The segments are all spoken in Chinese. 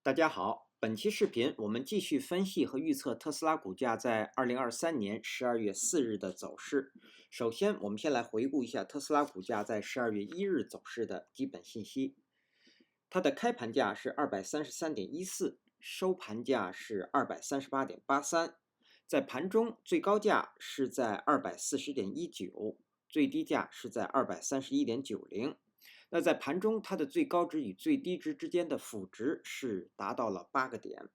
大家好，本期视频我们继续分析和预测特斯拉股价在2023年12月4日的走势。首先，我们先来回顾一下特斯拉股价在12月1日走势的基本信息。它的开盘价是233.14，收盘价是238.83，在盘中最高价是在240.19，最低价是在231.90。那在盘中，它的最高值与最低值之间的负值是达到了8个点。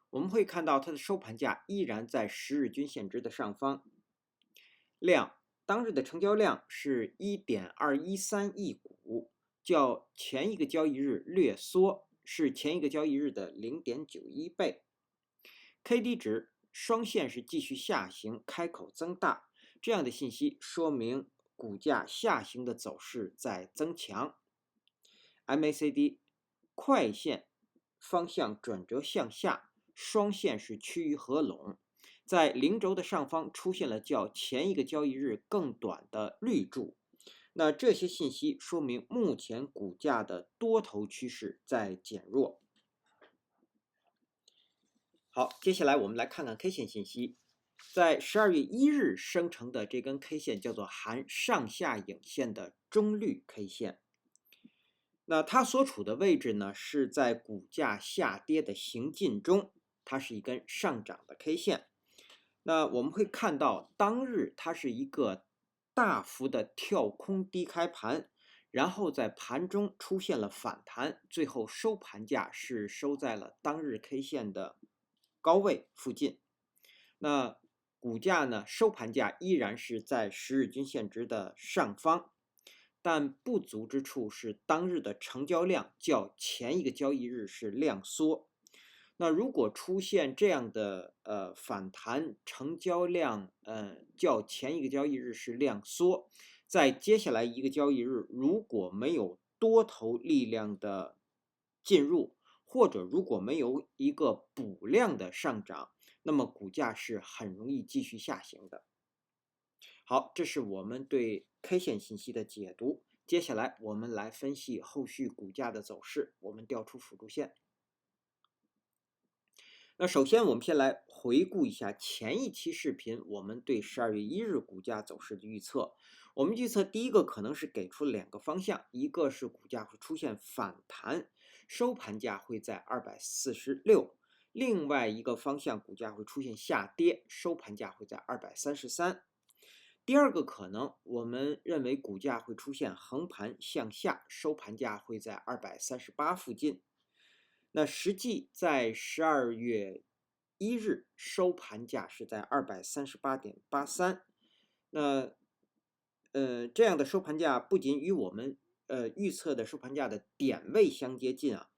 我们会看到它的收盘价依然在10日均线值的上方。当日的成交量是1.213亿股，较前一个交易日略缩，是前一个交易日的0.91倍。KD 值双线是继续下行，开口增大，这样的信息说明股价下行的走势在增强。MACD 快线方向转折向下，双线是趋于合拢，在零轴的上方出现了较前一个交易日更短的绿柱。那这些信息说明目前股价的多头趋势在减弱。好，接下来我们来看看 K 线信息。在12月1日生成的这根 K 线叫做含上下影线的中绿 K 线。那它所处的位置呢，是在股价下跌的行进中，它是一根上涨的 K 线。那我们会看到当日它是一个大幅的跳空低开盘，然后在盘中出现了反弹，最后收盘价是收在了当日 K 线的高位附近。那股价呢，收盘价依然是在10日均线值的上方，但不足之处是当日的成交量较前一个交易日是量缩。那如果出现这样的反弹，成交量较前一个交易日是量缩，在接下来一个交易日如果没有多头力量的进入，或者如果没有一个补量的上涨，那么股价是很容易继续下行的。好，这是我们对 K 线信息的解读。接下来我们来分析后续股价的走势。我们调出辅助线。那首先我们先来回顾一下前一期视频我们对12月1日股价走势的预测。我们预测第一个可能是给出了2个方向，一个是股价会出现反弹，收盘价会在246，另外一个方向股价会出现下跌，收盘价会在233。第二个可能，我们认为股价会出现横盘向下，收盘价会在238附近。那实际在12月1日收盘价是在238.83。那这样的收盘价不仅与我们预测的收盘价的点位相接近啊，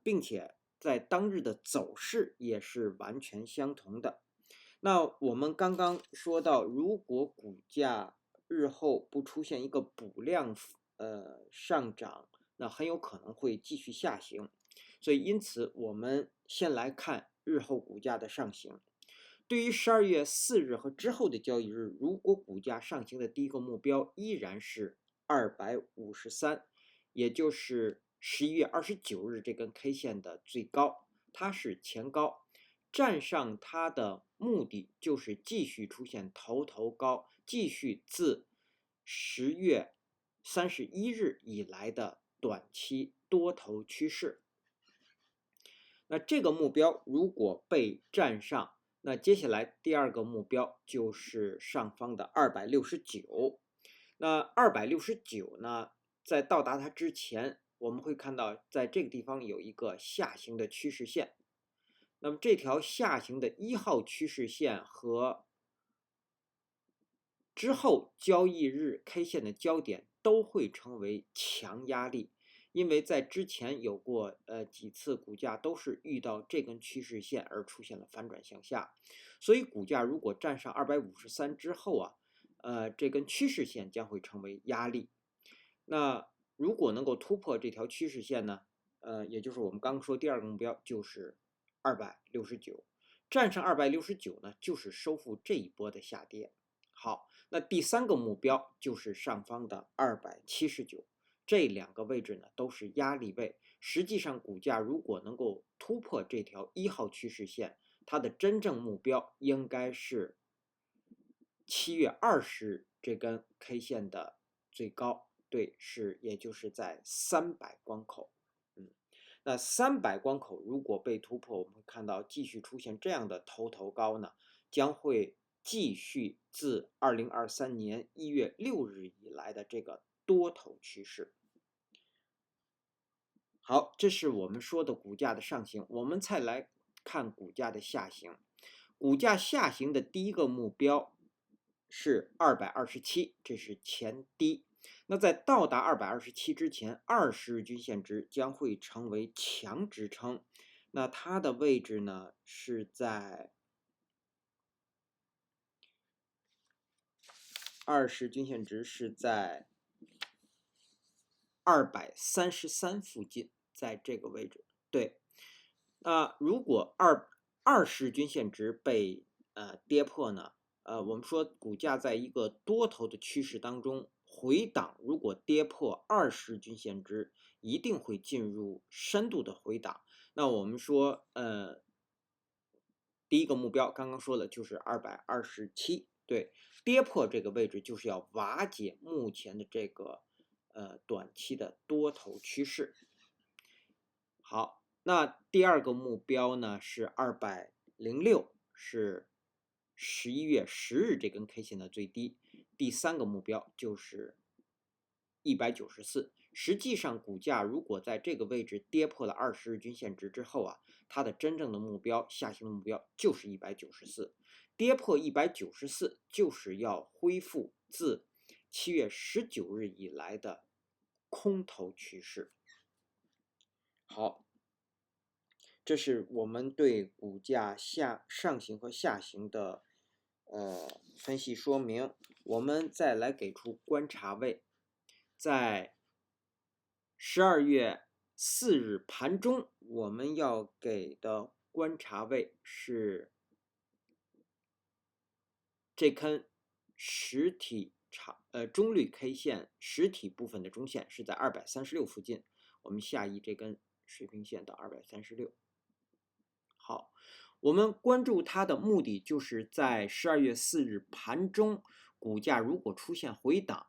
并且在当日的走势也是完全相同的。那我们刚刚说到，如果股价日后不出现一个补量上涨，那很有可能会继续下行。所以因此我们先来看日后股价的上行。对于12月4日和之后的交易日，如果股价上行的第一个目标依然是253，也就是11月29日这根 K 线的最高，它是前高，站上它的目的就是继续出现头高，继续自10月31日以来的短期多头趋势。那这个目标如果被站上，那接下来第二个目标就是上方的269。那269呢，在到达它之前，我们会看到在这个地方有一个下行的趋势线。那么这条下行的1号趋势线和之后交易日 K 线的焦点都会成为强压力。因为在之前有过几次股价都是遇到这根趋势线而出现了反转向下，所以股价如果站上253之后啊，这根趋势线将会成为压力。那如果能够突破这条趋势线呢，也就是我们刚刚说第二个目标就是269，站上269呢，就是收复这一波的下跌。好，那第三个目标就是上方的279。这2个位置呢都是压力位，实际上，股价如果能够突破这条1号趋势线，它的真正目标应该是7月20日这根 K 线的最高，对，也就是在300关口。那300关口如果被突破，我们会看到继续出现这样的头高呢，将会继续自2023年1月6日以来的这个多头趋势。好，这是我们说的股价的上行，我们再来看股价的下行。股价下行的第一个目标是227，这是前低。那在到达227之前，20日均线值将会成为强支撑。那它的位置呢是在20均线值是在233附近，在这个位置。对，如果20均线值被跌破呢？我们说股价在一个多头的趋势当中回档，如果跌破20均线值，一定会进入深度的回档。那我们说，第一个目标刚刚说的就是227，对，跌破这个位置就是要瓦解目前的这个短期的多头趋势。好，那第二个目标呢是206，是11月10日这根 K 线的最低。第三个目标就是194。实际上，股价如果在这个位置跌破了20日均线值之后啊，它的真正的目标，下行的目标就是194。跌破194，就是要恢复自7月19日以来的空头趋势。好，这是我们对股价上行和下行的分析说明。我们再来给出观察位，在12月4日盘中，我们要给的观察位是这根实体中绿 K 线实体部分的中线是在236附近，我们下移这根水平线到236。好，我们关注它的目的就是在12月4日盘中，股价如果出现回档，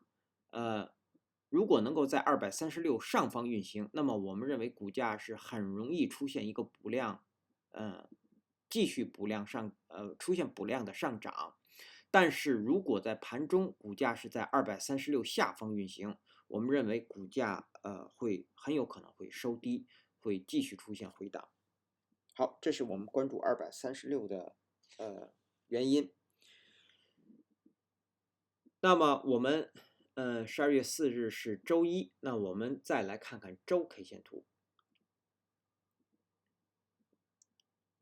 如果能够在236上方运行，那么我们认为股价是很容易出现一个补量，继续补量出现补量的上涨。但是如果在盘中股价是在236下方运行，我们认为股价很有可能会收低，会继续出现回档。好，这是我们关注236的原因。那么我们12月4日是周一，那我们再来看看周 K 线图。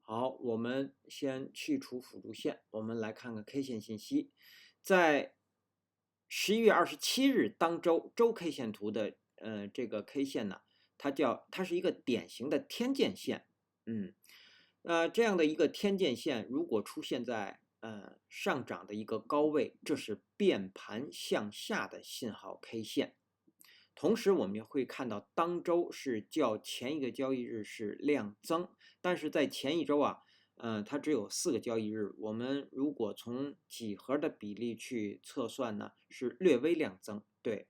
好，我们先去除辅助线，我们来看看 K 线信息。在11月27日当周 K 线图的这个 K 线呢，它是一个典型的天剑线。这样的一个天剑线如果出现在上涨的一个高位，这是变盘向下的信号 K 线。同时我们也会看到当周是较前一个交易日是量增，但是在前一周啊，它只有4个交易日，我们如果从几何的比例去测算呢，是略微量增。对，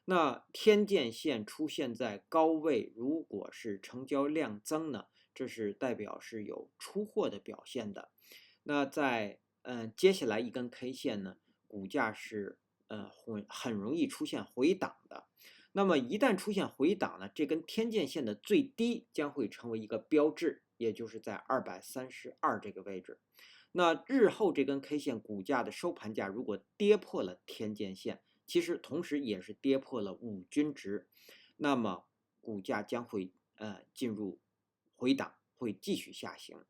那天剑线出现在高位，如果是成交量增呢，这是代表是有出货的表现的。那在接下来一根 K 线呢，股价是很容易出现回档的。那么一旦出现回档呢，这根天剑线的最低将会成为一个标志，也就是在232这个位置。那日后这根 K 线股价的收盘价如果跌破了天剑线，其实同时也是跌破了5均值，那么股价将会进入回档，会继续下行。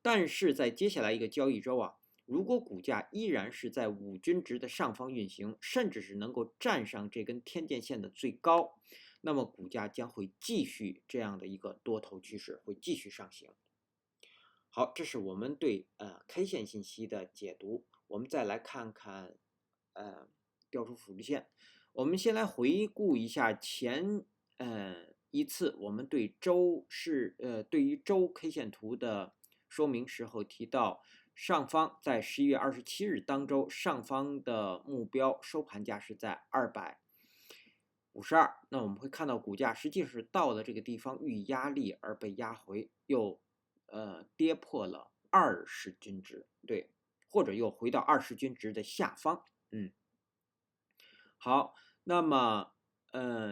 但是在接下来一个交易周啊，如果股价依然是在5均值的上方运行，甚至是能够站上这根天剑线的最高，那么股价将会继续这样的一个多头趋势，会继续上行。好，这是我们对K 线信息的解读。我们再来看看调出辅助线。我们先来回顾一下前一次我们对对于周 K 线图的说明时候提到，上方在11月27日当周上方的目标收盘价是在252，那我们会看到股价实际是到了这个地方遇压力而被压回，又跌破了20均值，对，或者又回到20均值的下方。好，那么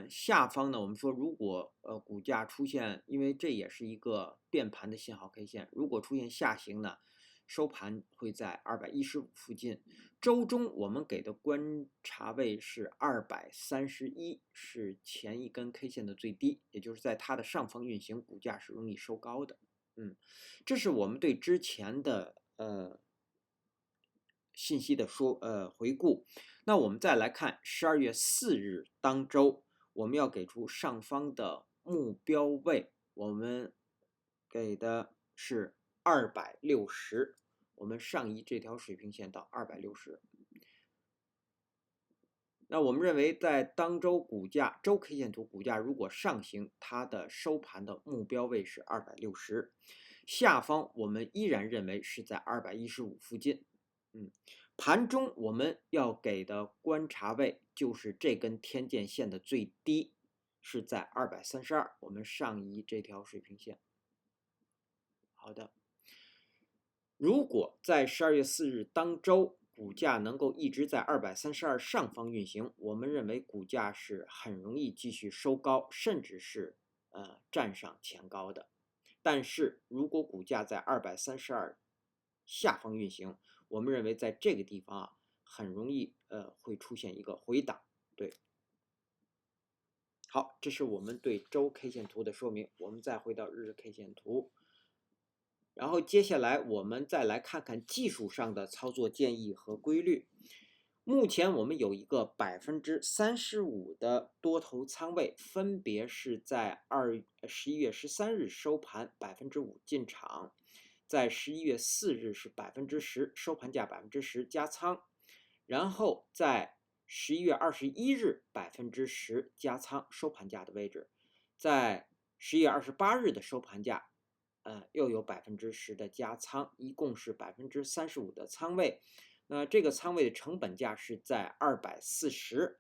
下方呢，我们说如果股价出现，因为这也是一个变盘的信号 K 线，如果出现下行呢，收盘会在215附近。周中我们给的观察位是231，是前一根 K 线的最低，也就是在它的上方运行，股价是容易收高的。这是我们对之前的信息的回顾。那我们再来看12月4日当周，我们要给出上方的目标位，我们给的是260，我们上移这条水平线到260。那我们认为在当周股价周 K 线图股价如果上行，它的收盘的目标位是260，下方我们依然认为是在215附近。盘中我们要给的观察位就是这根天剑线的最低是在232，我们上移这条水平线。好的，如果在12月4日当周股价能够一直在232上方运行，我们认为股价是很容易继续收高，甚至是站上前高的。但是如果股价在232下方运行，我们认为在这个地方很容易会出现一个回档。对，好，这是我们对周 K 线图的说明。我们再回到日 K 线图，然后接下来我们再来看看技术上的操作建议和规律。目前我们有一个35%的多头仓位，分别是在11月13日收盘5%进场，在11月4日是10%，收盘价10%加仓，然后在11月21日10%加仓，收盘价的位置，在11月28日的收盘价，又有10%的加仓，一共是35%的仓位。那这个仓位的成本价是在240，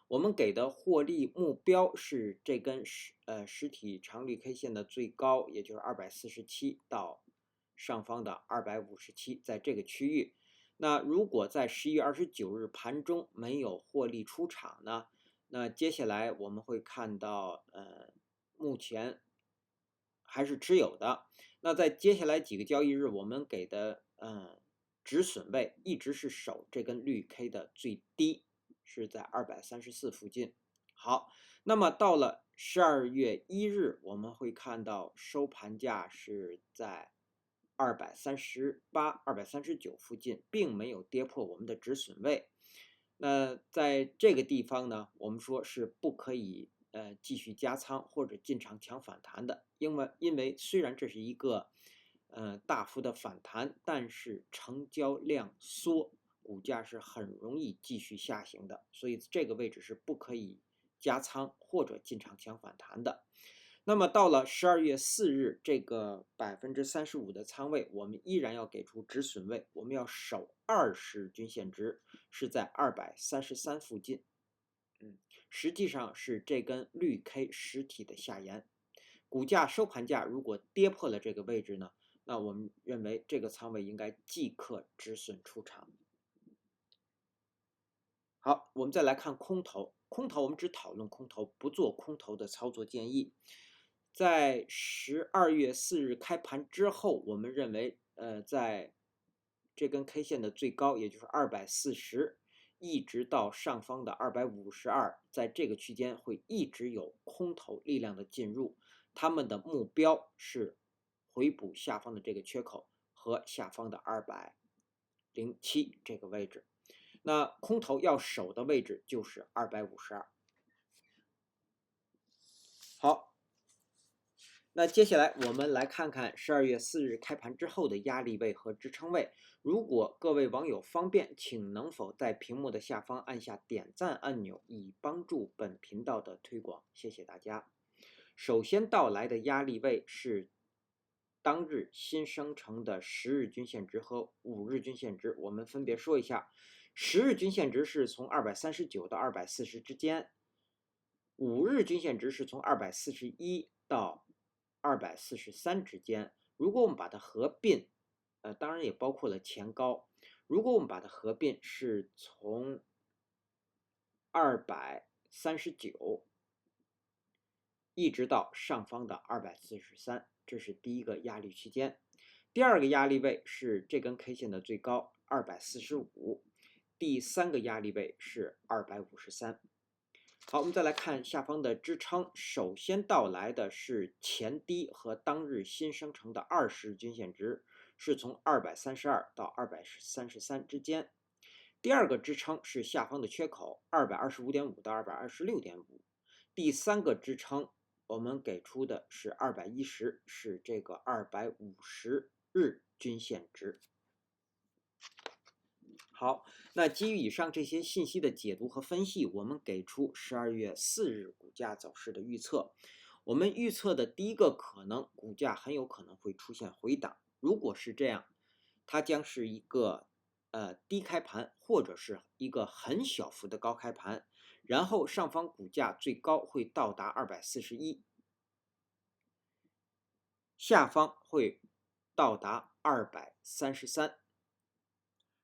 我们给的获利目标是这根实体长绿 K 线的最高，也就是247到上方的257，在这个区域。那如果在11月29日盘中没有获利出场呢，那接下来我们会看到目前还是持有的。那在接下来几个交易日，我们给的止损位一直是守这根绿 K 的最低，是在234附近。好，那么到了12月1日，我们会看到收盘价是在238、239附近，并没有跌破我们的止损位。那在这个地方呢，我们说是不可以继续加仓或者进场抢反弹的，因为虽然这是一个大幅的反弹，但是成交量缩，股价是很容易继续下行的，所以这个位置是不可以加仓或者进场抢反弹的。那么到了12月4日，这个35%的仓位，我们依然要给出止损位，我们要守20均线值，是在233附近。实际上是这根绿 K 实体的下沿，股价收盘价如果跌破了这个位置呢，那我们认为这个仓位应该即刻止损出场。好，我们再来看空头。空头我们只讨论空头，不做空头的操作建议。在12月4日开盘之后，我们认为在这根 K 线的最高，也就是240，一直到上方的252，在这个区间会一直有空头力量的进入，他们的目标是回补下方的这个缺口和下方的207这个位置。那空头要守的位置就是252。好，那接下来我们来看看12月4日开盘之后的压力位和支撑位。如果各位网友方便，请能否在屏幕的下方按下点赞按钮，以帮助本频道的推广，谢谢大家。首先到来的压力位是当日新生成的10日均线值和5日均线值，我们分别说一下。10日均线值是从239到240之间，5日均线值是从241到243之间。如果我们把它合并，当然也包括了前高。如果我们把它合并，是从239一直到上方的243，这是第一个压力区间。第二个压力位是这根 K 线的最高245，第三个压力位是253。好，我们再来看下方的支撑。首先到来的是前低和当日新生成的20日均线值，是从232到233之间。第二个支撑是下方的缺口225.5到226.5。第三个支撑我们给出的是210，是这个250日均线值。好，那基于以上这些信息的解读和分析，我们给出12月4日股价走势的预测。我们预测的第一个可能，股价很有可能会出现回档。如果是这样，它将是一个低开盘，或者是一个很小幅的高开盘，然后上方股价最高会到达241，下方会到达233。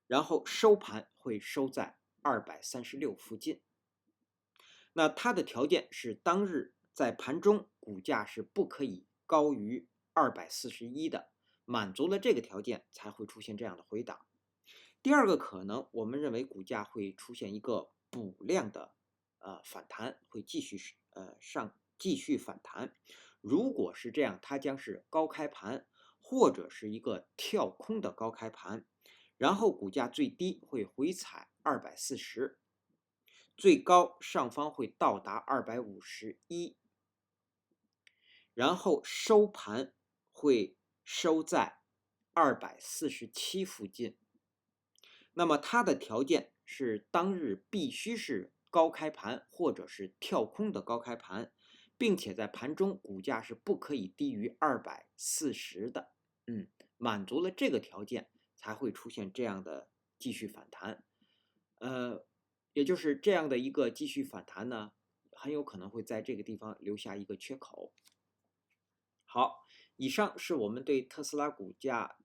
然后收盘会收在236附近。那它的条件是当日在盘中股价是不可以高于241的，满足了这个条件才会出现这样的回档。第二个可能，我们认为股价会出现一个补量的反弹，会继续反弹。如果是这样，它将是高开盘，或者是一个跳空的高开盘。然后股价最低会回踩240，最高上方会到达251，然后收盘会收在247附近。那么它的条件是当日必须是高开盘或者是跳空的高开盘，并且在盘中股价是不可以低于240的。满足了这个条件，才会出现这样的继续反弹。也就是这样的一个继续反弹呢，很有可能会在这个地方留下一个缺口。好，以上是我们对特斯拉股价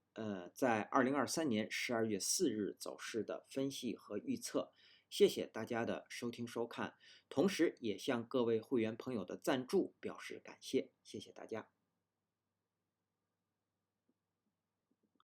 在2023年12月4日走势的分析和预测。谢谢大家的收听收看，同时也向各位会员朋友的赞助表示感谢，谢谢大家。